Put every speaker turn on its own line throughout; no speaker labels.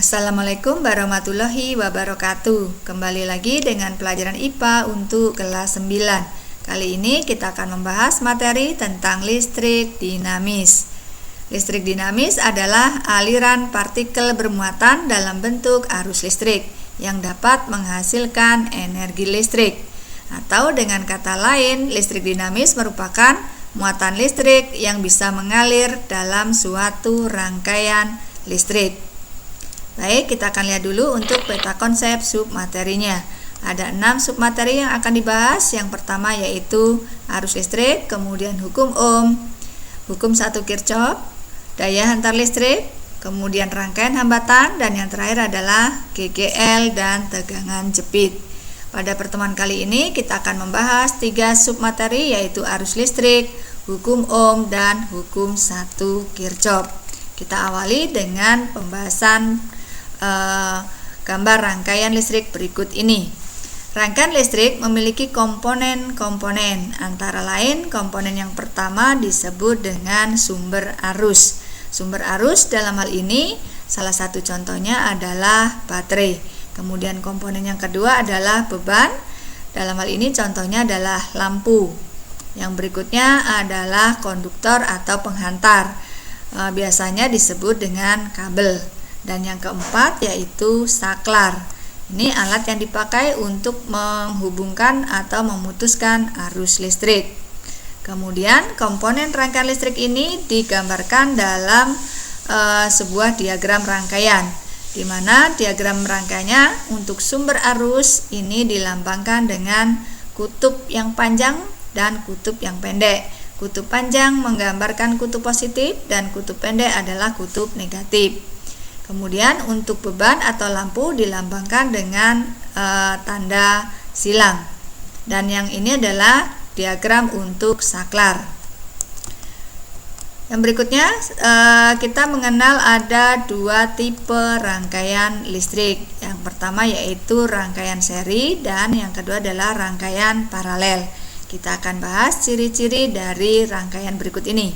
Assalamualaikum warahmatullahi wabarakatuh. Kembali lagi dengan pelajaran IPA untuk kelas 9. Kali ini kita akan membahas materi tentang listrik dinamis. Listrik dinamis adalah aliran partikel bermuatan dalam bentuk arus listrik yang dapat menghasilkan energi listrik. Atau dengan kata lain, listrik dinamis merupakan muatan listrik yang bisa mengalir dalam suatu rangkaian listrik. Baik, kita akan lihat dulu untuk peta konsep submaterinya. Ada 6 submateri yang akan dibahas. Yang pertama yaitu arus listrik, kemudian hukum Ohm, hukum 1 Kirchhoff, daya hantar listrik, kemudian rangkaian hambatan, dan yang terakhir adalah GGL dan tegangan jepit. Pada pertemuan kali ini kita akan membahas 3 submateri yaitu arus listrik, hukum Ohm, dan hukum 1 Kirchhoff. Kita awali dengan pembahasan gambar rangkaian listrik berikut ini. Rangkaian listrik memiliki komponen-komponen, antara lain komponen yang pertama disebut dengan sumber arus. Sumber arus dalam hal ini salah satu contohnya adalah baterai. Kemudian komponen yang kedua adalah beban. Dalam hal ini contohnya adalah lampu. Yang berikutnya adalah konduktor atau penghantar. Biasanya disebut dengan kabel. Dan yang keempat yaitu saklar. Ini alat yang dipakai untuk menghubungkan atau memutuskan arus listrik. Kemudian komponen rangkaian listrik ini digambarkan dalam sebuah diagram rangkaian, di mana diagram rangkaiannya untuk sumber arus ini dilambangkan dengan kutub yang panjang dan kutub yang pendek. Kutub panjang menggambarkan kutub positif dan kutub pendek adalah kutub negatif. Kemudian untuk beban atau lampu dilambangkan dengan tanda silang. Dan yang ini adalah diagram untuk saklar. Yang berikutnya kita mengenal ada 2 tipe rangkaian listrik. Yang pertama yaitu rangkaian seri dan yang kedua adalah rangkaian paralel. Kita akan bahas ciri-ciri dari rangkaian berikut ini.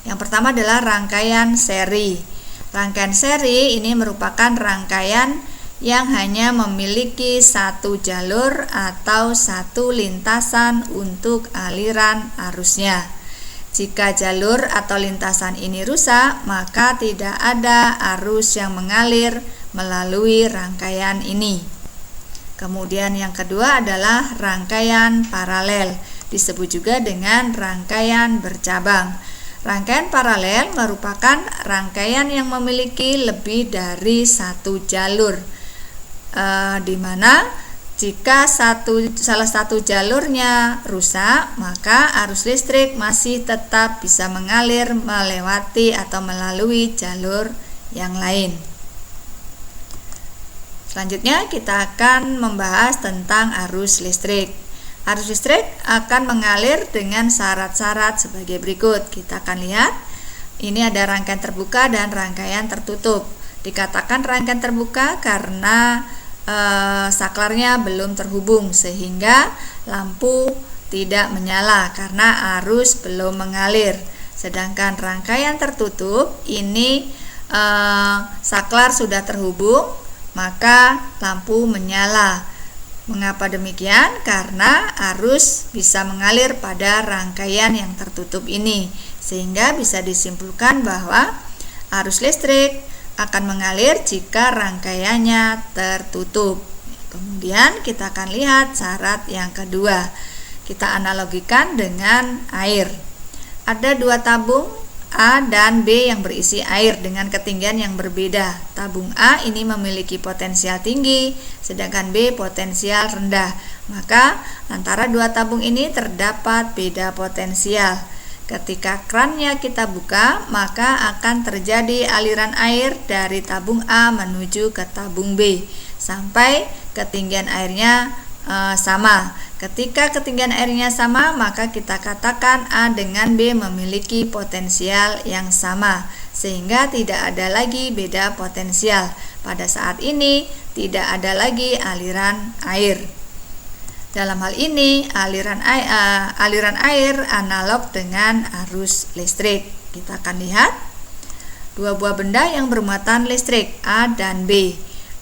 Yang pertama adalah rangkaian seri. Rangkaian seri ini merupakan rangkaian yang hanya memiliki satu jalur atau satu lintasan untuk aliran arusnya. Jika jalur atau lintasan ini rusak, maka tidak ada arus yang mengalir melalui rangkaian ini. Kemudian yang kedua adalah rangkaian paralel, disebut juga dengan rangkaian bercabang. Rangkaian paralel merupakan rangkaian yang memiliki lebih dari satu jalur, di mana jika salah satu jalurnya rusak, maka arus listrik masih tetap bisa mengalir melewati atau melalui jalur yang lain. Selanjutnya kita akan membahas tentang arus listrik. Arus listrik akan mengalir dengan syarat-syarat sebagai berikut. Kita akan lihat, ini ada rangkaian terbuka dan rangkaian tertutup. Dikatakan rangkaian terbuka karena saklarnya belum terhubung sehingga lampu tidak menyala karena arus belum mengalir. Sedangkan rangkaian tertutup ini saklar sudah terhubung, maka lampu menyala. Mengapa demikian? Karena arus bisa mengalir pada rangkaian yang tertutup ini, sehingga bisa disimpulkan bahwa arus listrik akan mengalir jika rangkaiannya tertutup. Kemudian kita akan lihat syarat yang kedua. Kita analogikan dengan air. Ada 2 tabung A dan B yang berisi air dengan ketinggian yang berbeda. Tabung A ini memiliki potensial tinggi, sedangkan B potensial rendah. Maka antara 2 tabung ini terdapat beda potensial. Ketika krannya kita buka, maka akan terjadi aliran air dari tabung A menuju ke tabung B sampai ketinggian airnya sama. Ketika ketinggian airnya sama, maka kita katakan A dengan B memiliki potensial yang sama, sehingga tidak ada lagi beda potensial. Pada saat ini tidak ada lagi aliran air. Dalam hal ini aliran air analog dengan arus listrik. Kita akan lihat dua buah benda yang bermuatan listrik, A dan B.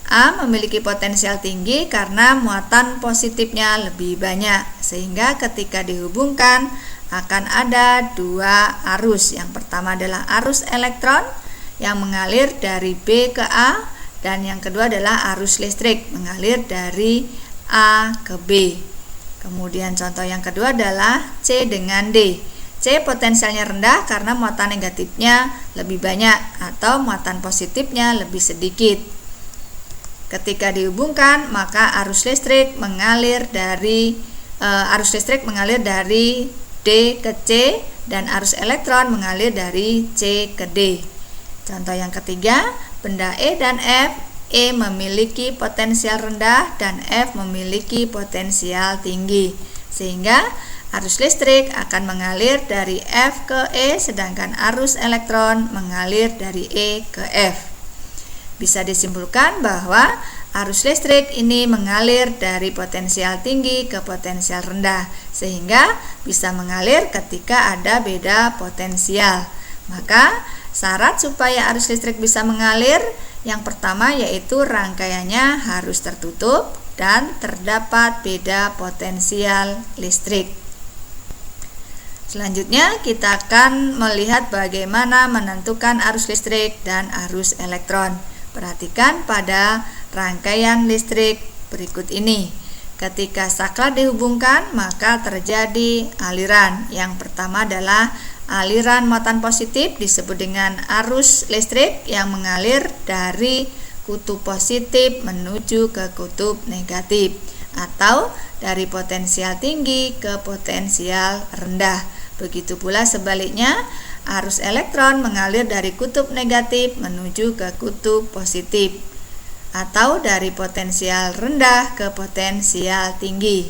A memiliki potensial tinggi karena muatan positifnya lebih banyak, sehingga ketika dihubungkan akan ada dua arus. Yang pertama adalah arus elektron yang mengalir dari B ke A, dan yang kedua adalah arus listrik mengalir dari A ke B. Kemudian contoh yang kedua adalah C dengan D. C potensialnya rendah karena muatan negatifnya lebih banyak atau muatan positifnya lebih sedikit. Ketika dihubungkan, maka arus listrik mengalir dari D ke C dan arus elektron mengalir dari C ke D. Contoh yang ketiga, benda E dan F, E memiliki potensial rendah dan F memiliki potensial tinggi, sehingga arus listrik akan mengalir dari F ke E, sedangkan arus elektron mengalir dari E ke F. Bisa disimpulkan bahwa arus listrik ini mengalir dari potensial tinggi ke potensial rendah, sehingga bisa mengalir ketika ada beda potensial. Maka syarat supaya arus listrik bisa mengalir yang pertama yaitu rangkaiannya harus tertutup dan terdapat beda potensial listrik. Selanjutnya kita akan melihat bagaimana menentukan arus listrik dan arus elektron. Perhatikan pada rangkaian listrik berikut ini. Ketika saklar dihubungkan, maka terjadi aliran. Yang pertama adalah aliran muatan positif disebut dengan arus listrik yang mengalir dari kutub positif menuju ke kutub negatif atau dari potensial tinggi ke potensial rendah. Begitu pula sebaliknya, arus elektron mengalir dari kutub negatif menuju ke kutub positif atau dari potensial rendah ke potensial tinggi.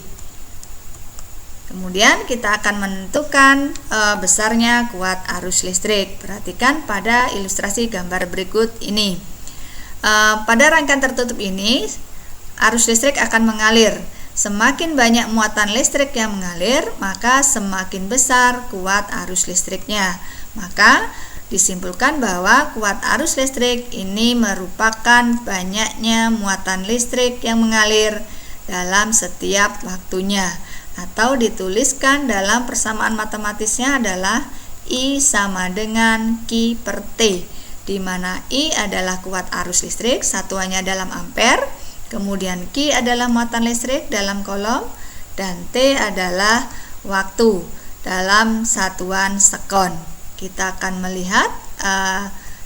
Kemudian kita akan menentukan besarnya kuat arus listrik. Perhatikan pada ilustrasi gambar berikut ini. Pada rangkaian tertutup ini, arus listrik akan mengalir. Semakin banyak muatan listrik yang mengalir, maka semakin besar kuat arus listriknya. Maka disimpulkan bahwa kuat arus listrik ini merupakan banyaknya muatan listrik yang mengalir dalam setiap waktunya, atau dituliskan dalam persamaan matematisnya adalah I sama dengan Q per T, di mana I adalah kuat arus listrik, satuannya dalam ampere, kemudian Q adalah muatan listrik dalam kolom, dan T adalah waktu dalam satuan sekon. Kita akan melihat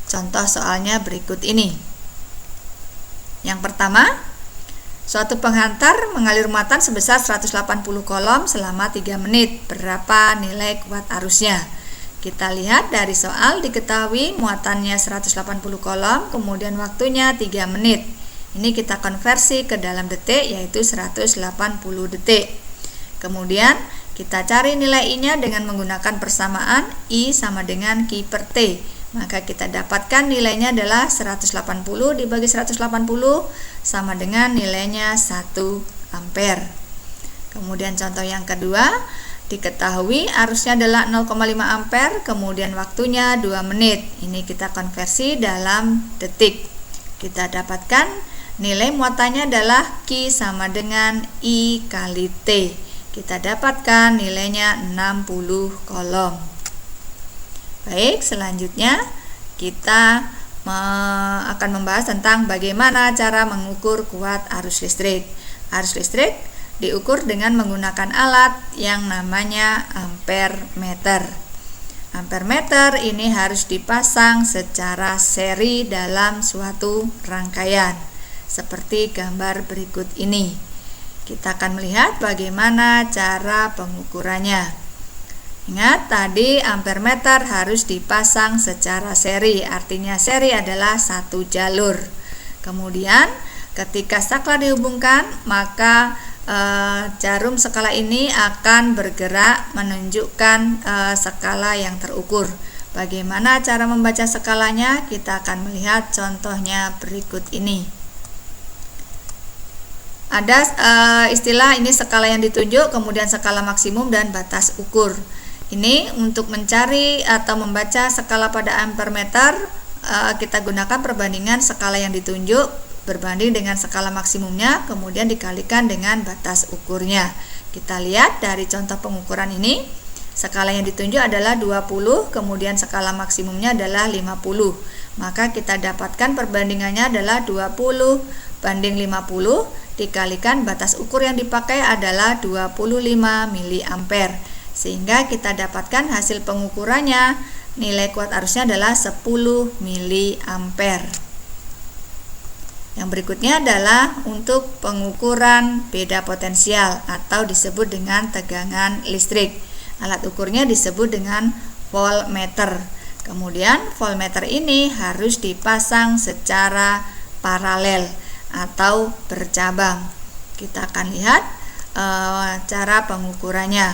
contoh soalnya berikut ini. Yang pertama, suatu penghantar mengalir muatan sebesar 180 kolom selama 3 menit. Berapa nilai kuat arusnya? Kita lihat dari soal diketahui muatannya 180 kolom, kemudian waktunya 3 menit. Ini kita konversi ke dalam detik, yaitu 180 detik. Kemudian kita cari nilai I-nya dengan menggunakan persamaan I sama dengan Q per T. Maka kita dapatkan nilainya adalah 180 dibagi 180 sama dengan nilainya 1 ampere. Kemudian contoh yang kedua, diketahui arusnya adalah 0,5 ampere, kemudian waktunya 2 menit. Ini kita konversi dalam detik. Kita dapatkan nilai muatannya adalah Q sama dengan I kali T. Kita dapatkan nilainya 60 kolom. Baik, selanjutnya kita akan membahas tentang bagaimana cara mengukur kuat arus listrik. Arus listrik diukur dengan menggunakan alat yang namanya ampermeter. Ampermeter ini harus dipasang secara seri dalam suatu rangkaian, seperti gambar berikut ini. Kita akan melihat bagaimana cara pengukurannya. Ingat, tadi ampermeter harus dipasang secara seri, artinya seri adalah satu jalur. Kemudian ketika saklar dihubungkan, maka jarum skala ini akan bergerak menunjukkan skala yang terukur. Bagaimana cara membaca skalanya? Kita akan melihat contohnya berikut ini. Ada istilah ini skala yang ditunjuk, kemudian skala maksimum dan batas ukur. Ini untuk mencari atau membaca skala pada ampermeter, kita gunakan perbandingan skala yang ditunjuk berbanding dengan skala maksimumnya, kemudian dikalikan dengan batas ukurnya. Kita lihat dari contoh pengukuran ini, skala yang ditunjuk adalah 20, kemudian skala maksimumnya adalah 50. Maka kita dapatkan perbandingannya adalah 20 banding 50 dikalikan batas ukur yang dipakai adalah 25 mA. Sehingga kita dapatkan hasil pengukurannya, nilai kuat arusnya adalah 10 mA. Yang berikutnya adalah untuk pengukuran beda potensial atau disebut dengan tegangan listrik. Alat ukurnya disebut dengan voltmeter. Kemudian voltmeter ini harus dipasang secara paralel atau bercabang. Kita akan lihat cara pengukurannya.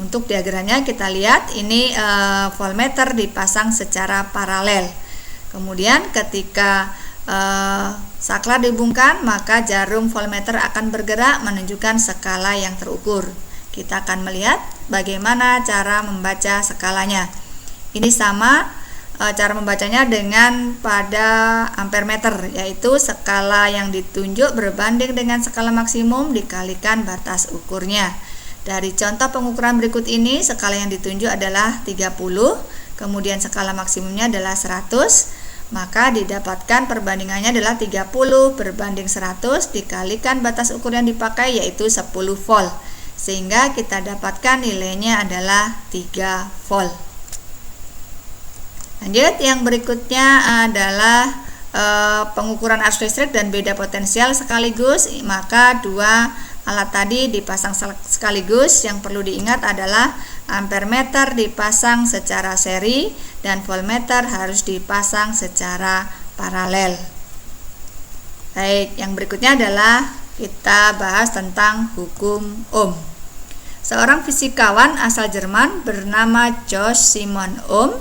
Untuk diagramnya kita lihat ini voltmeter dipasang secara paralel. Kemudian ketika saklar dihubungkan, maka jarum voltmeter akan bergerak menunjukkan skala yang terukur. Kita akan melihat bagaimana cara membaca skalanya. Ini sama cara membacanya dengan pada ampermeter, yaitu skala yang ditunjuk berbanding dengan skala maksimum dikalikan batas ukurnya. Dari contoh pengukuran berikut ini, skala yang ditunjuk adalah 30, kemudian skala maksimumnya adalah 100, maka didapatkan perbandingannya adalah 30 berbanding 100 dikalikan batas ukur yang dipakai, yaitu 10 volt. Sehingga kita dapatkan nilainya adalah 3 volt. Lanjut, yang berikutnya adalah pengukuran arus listrik dan beda potensial sekaligus. Maka dua alat tadi dipasang sekaligus. Yang perlu diingat adalah ampermeter dipasang secara seri dan voltmeter harus dipasang secara paralel. Baik, yang berikutnya adalah kita bahas tentang hukum Ohm. Seorang fisikawan asal Jerman bernama Georg Simon Ohm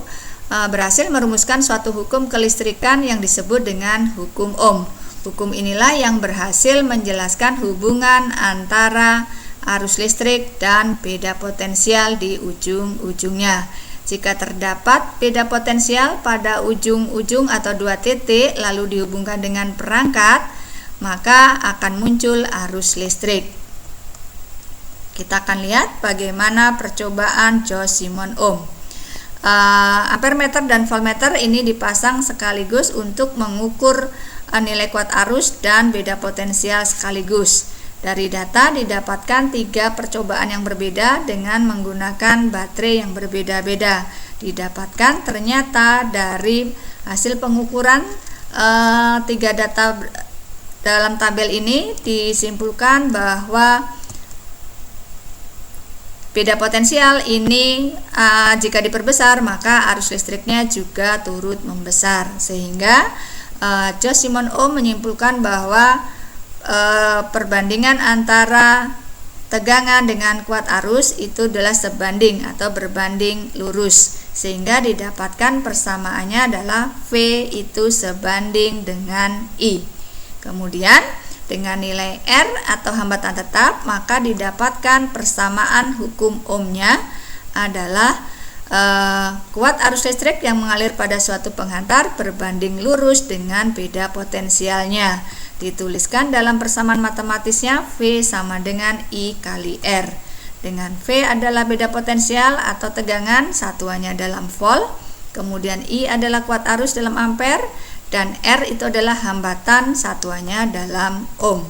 berhasil merumuskan suatu hukum kelistrikan yang disebut dengan hukum Ohm. Hukum inilah yang berhasil menjelaskan hubungan antara arus listrik dan beda potensial di ujung-ujungnya. Jika terdapat beda potensial pada ujung-ujung atau dua titik lalu dihubungkan dengan perangkat, maka akan muncul arus listrik. Kita akan lihat bagaimana percobaan Georg Simon Ohm. Ampermeter dan voltmeter ini dipasang sekaligus untuk mengukur nilai kuat arus dan beda potensial sekaligus. Dari data didapatkan 3 percobaan yang berbeda dengan menggunakan baterai yang berbeda-beda. Didapatkan ternyata dari hasil pengukuran 3 data dalam tabel ini disimpulkan bahwa beda potensial ini jika diperbesar maka arus listriknya juga turut membesar, sehingga Georg Simon Ohm menyimpulkan bahwa perbandingan antara tegangan dengan kuat arus itu adalah sebanding atau berbanding lurus, sehingga didapatkan persamaannya adalah V itu sebanding dengan I. Kemudian dengan nilai R atau hambatan tetap, maka didapatkan persamaan hukum Ohm-nya adalah kuat arus listrik yang mengalir pada suatu penghantar berbanding lurus dengan beda potensialnya. Dituliskan dalam persamaan matematisnya V sama dengan I kali R. Dengan V adalah beda potensial atau tegangan, satuannya dalam volt, kemudian I adalah kuat arus dalam ampere, dan R itu adalah hambatan, satuannya dalam ohm.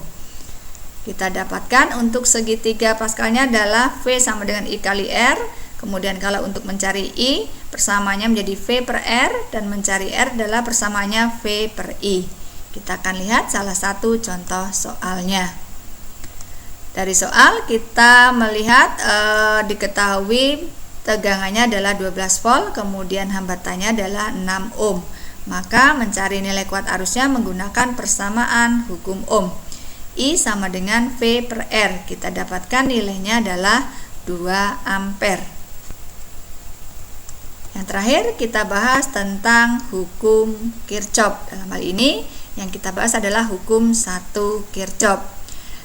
Kita dapatkan untuk segitiga paskalnya adalah V sama dengan I kali R. Kemudian kalau untuk mencari I, persamaannya menjadi V per R, dan mencari R adalah persamaannya V per I. Kita akan lihat salah satu contoh soalnya. Dari soal kita melihat diketahui tegangannya adalah 12 volt, kemudian hambatannya adalah 6 ohm. Maka mencari nilai kuat arusnya menggunakan persamaan hukum Ohm. I sama dengan V per R. Kita dapatkan nilainya adalah 2 ampere. Yang terakhir kita bahas tentang hukum Kirchhoff. Dalam hal ini yang kita bahas adalah hukum 1 Kirchhoff.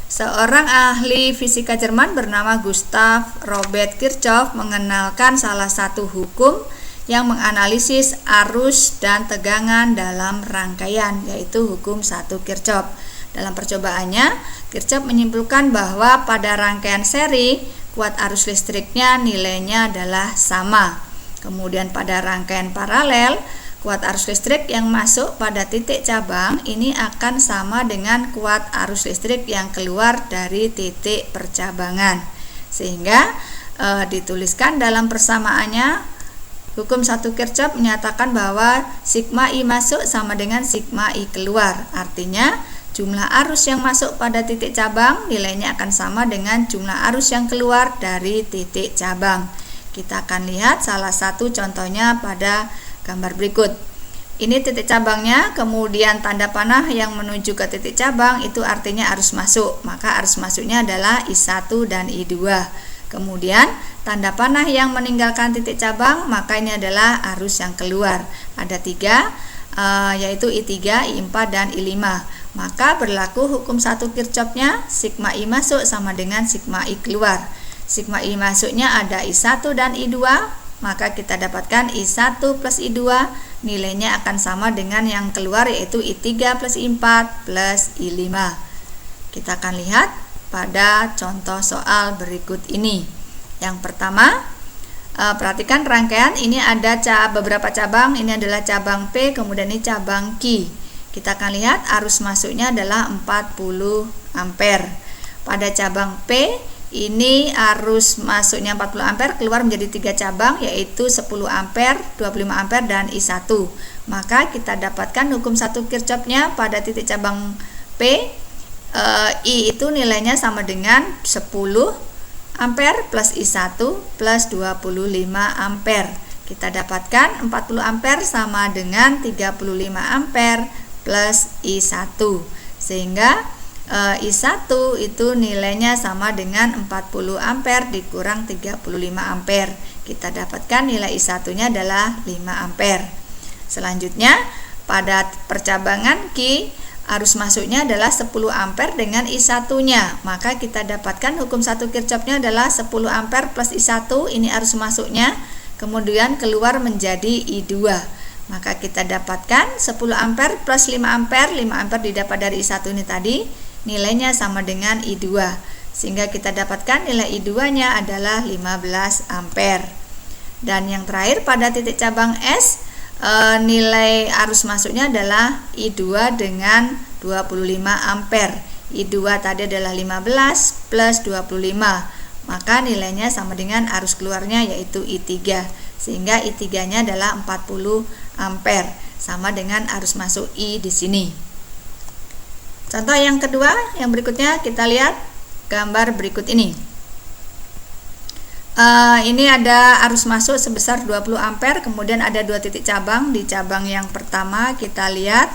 Seorang ahli fisika Jerman bernama Gustav Robert Kirchhoff mengenalkan salah satu hukum yang menganalisis arus dan tegangan dalam rangkaian, yaitu hukum 1 Kirchhoff. Dalam percobaannya, Kirchhoff menyimpulkan bahwa pada rangkaian seri, kuat arus listriknya nilainya adalah sama. Kemudian pada rangkaian paralel, kuat arus listrik yang masuk pada titik cabang ini akan sama dengan kuat arus listrik yang keluar dari titik percabangan. Sehingga dituliskan dalam persamaannya, hukum 1 Kirchhoff menyatakan bahwa sigma I masuk sama dengan sigma I keluar. Artinya jumlah arus yang masuk pada titik cabang nilainya akan sama dengan jumlah arus yang keluar dari titik cabang. Kita akan lihat salah satu contohnya pada gambar berikut. Ini titik cabangnya, kemudian tanda panah yang menuju ke titik cabang itu artinya arus masuk. Maka arus masuknya adalah I1 dan I2. Kemudian tanda panah yang meninggalkan titik cabang, maka ini adalah arus yang keluar. Ada 3, yaitu I3, I4, dan I5. Maka berlaku hukum 1 Kirchhoff-nya, sigma I masuk sama dengan sigma I keluar. Sigma I masuknya ada I1 dan I2, maka kita dapatkan I1 plus I2 nilainya akan sama dengan yang keluar, yaitu I3 plus I4 plus I5. Kita akan lihat pada contoh soal berikut ini. Yang pertama, perhatikan rangkaian ini ada beberapa cabang. Ini adalah cabang P, kemudian ini cabang Q. Kita akan lihat arus masuknya adalah 40 ampere. Pada cabang P ini arus masuknya 40 ampere, keluar menjadi 3 cabang, yaitu 10 ampere, 25 ampere, dan I1. Maka kita dapatkan hukum 1 Kirchhoff-nya pada titik cabang P. I itu nilainya sama dengan 10 ampere plus I1 plus 25 ampere. Kita dapatkan 40 ampere sama dengan 35 ampere plus I1. Sehingga I1 itu nilainya sama dengan 40 ampere dikurang 35 ampere. Kita dapatkan nilai I1-nya adalah 5 ampere. Selanjutnya, pada percabangan Q, arus masuknya adalah 10 ampere dengan I1-nya. Maka kita dapatkan hukum 1 Kirchhoff-nya adalah 10 ampere plus I1, ini arus masuknya, kemudian keluar menjadi I2. Maka kita dapatkan 10 ampere plus 5 ampere, 5 ampere didapat dari I1 ini tadi, nilainya sama dengan I2. Sehingga kita dapatkan nilai I2-nya adalah 15 ampere. Dan yang terakhir pada titik cabang S, nilai arus masuknya adalah I2 dengan 25 ampere. I2 tadi adalah 15 plus 25, maka nilainya sama dengan arus keluarnya, yaitu I3. Sehingga I3-nya adalah 40 ampere, sama dengan arus masuk I di sini. Contoh yang kedua, yang berikutnya kita lihat gambar berikut ini. Ini ada arus masuk sebesar 20 ampere, kemudian ada 2 titik cabang. Di cabang yang pertama kita lihat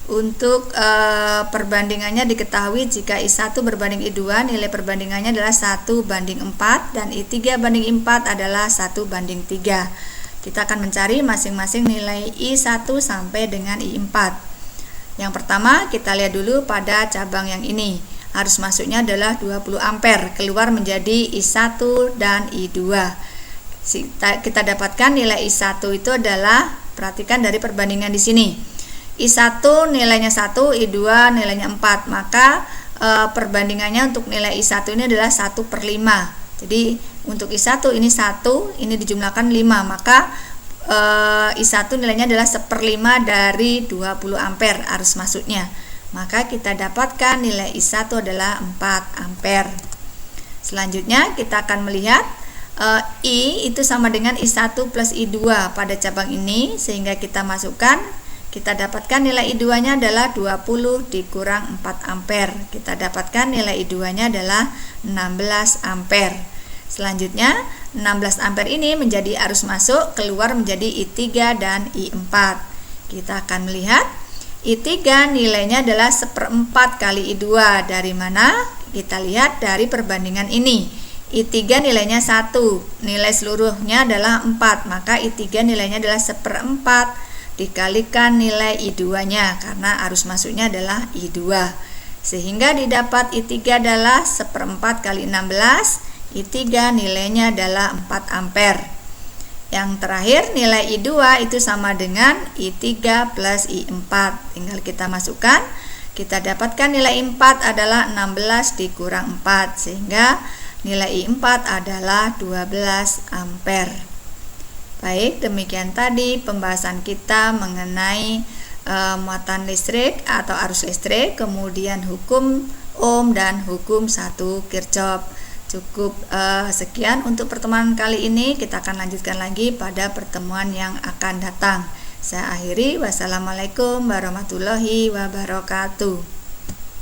untuk perbandingannya diketahui jika I1 berbanding I2, nilai perbandingannya adalah 1:4 dan I3 banding I4 adalah 1:3. Kita akan mencari masing-masing nilai I1 sampai dengan I4. Yang pertama kita lihat dulu pada cabang yang ini. Arus masuknya adalah 20 ampere, keluar menjadi I1 dan I2. Kita dapatkan nilai I1 itu adalah, perhatikan dari perbandingan di sini. I1 nilainya 1, I2 nilainya 4. Maka perbandingannya untuk nilai I1 ini adalah 1/5. Jadi untuk I1 ini 1, ini dijumlahkan 5. Maka I1 nilainya adalah 1/5 dari 20 ampere arus masuknya. Maka kita dapatkan nilai I1 adalah 4 ampere. Selanjutnya kita akan melihat I itu sama dengan I1 plus I2 pada cabang ini, sehingga kita masukkan, kita dapatkan nilai I2-nya adalah 20 dikurang 4 ampere. Kita dapatkan nilai I2-nya adalah 16 ampere. Selanjutnya 16 ampere ini menjadi arus masuk, keluar menjadi I3 dan I4. Kita akan melihat I3 nilainya adalah 1/4 kali I2. Dari mana? Kita lihat dari perbandingan ini. I3 nilainya 1, nilai seluruhnya adalah 4, maka I3 nilainya adalah 1/4 dikalikan nilai I2-nya, karena arus masuknya adalah I2. Sehingga didapat I3 adalah 1/4 kali 16, I3 nilainya adalah 4 ampere. Yang terakhir, nilai I2 itu sama dengan I3 plus I4. Tinggal kita masukkan, kita dapatkan nilai I4 adalah 16 dikurang 4, sehingga nilai I4 adalah 12 ampere. Baik, demikian tadi pembahasan kita mengenai muatan listrik atau arus listrik, kemudian hukum Ohm dan hukum 1 Kirchhoff. Cukup sekian untuk pertemuan kali ini. Kita akan lanjutkan lagi pada pertemuan yang akan datang. Saya akhiri. Wassalamualaikum warahmatullahi wabarakatuh.